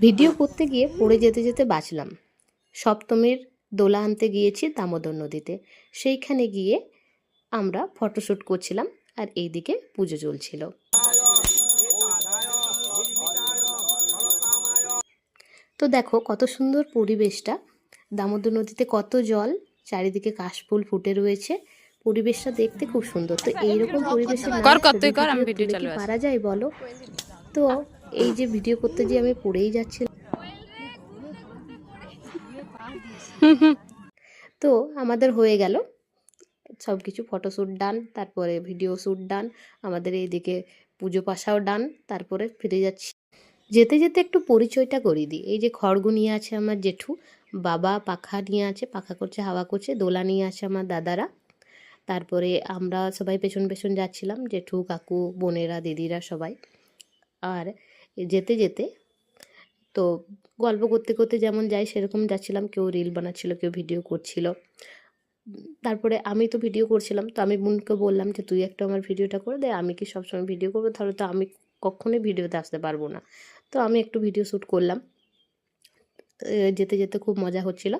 Video করতে গিয়ে পড়ে যেতে যেতে বাঁচলাম। সপ্তমীর দোলা আনতে গিয়েছি দামোদর নদীতে। সেইখানে গিয়ে আমরা ফটোশ্যুট করছিলাম আর এইদিকে পুজো চলছিল। তো দেখো কত সুন্দর পরিবেশটা, দামোদর নদীতে কত জল, চারিদিকে কাশফুল ফুটে রয়েছে, পরিবেশটা দেখতে খুব সুন্দর। তো এইরকম পরিবেশে না ছবি ভিডিও তুলে কি পারা যায় বলো? তো এই যে ভিডিও করতে গিয়ে আমি পড়েই যাচ্ছিলাম। তো আমাদের হয়ে গেল সব কিছু, ফটোশ্যুট ডান, তারপরে ভিডিও শ্যুট ডান, আমাদের এইদিকে পুজো পাশাও ডান। তারপরে ফিরে যাচ্ছি। যেতে যেতে একটু পরিচয়টা করিয়ে দিই। এই যে খড়গু নিয়ে আছে আমার জেঠু, বাবা পাখা নিয়ে আছে, পাখা করছে, হাওয়া করছে, দোলা নিয়ে আছে আমার দাদারা। তারপরে আমরা সবাই পেছন পেছন যাচ্ছিলাম, জেঠু, কাকু, বোনেরা, দিদিরা সবাই। আর যেতে যেতে তো গল্প করতে করতে যেমন যাই সেরকম যাচ্ছিলাম, কেউ রিল বানাচ্ছিল, কেউ ভিডিও করছিল। তারপরে আমি তো ভিডিও করছিলাম, তো আমি বোনকে বললাম যে তুই একটা আমার ভিডিওটা করে দে, আমি কি সবসময় ভিডিও করবো, তাহলে তো আমি কখনোই ভিডিওতে আসতে পারবো না। তো আমি একটু ভিডিও শ্যুট করলাম। যেতে যেতে খুব মজা হচ্ছিল।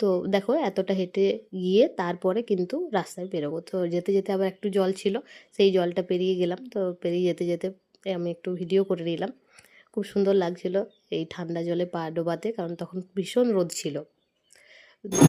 তো দেখো এতটা হেঁটে গিয়ে তারপরে কিন্তু রাস্তায় বেরোবো। তো যেতে যেতে আবার একটু জল ছিল, সেই জলটা পেরিয়ে গেলাম। তো পেরিয়ে যেতে যেতে আমি একটু ভিডিও করে নিলাম। খুব সুন্দর লাগছিল এই ঠান্ডা জলে পা ডোবাতে, কারণ তখন ভীষণ রোদ ছিল।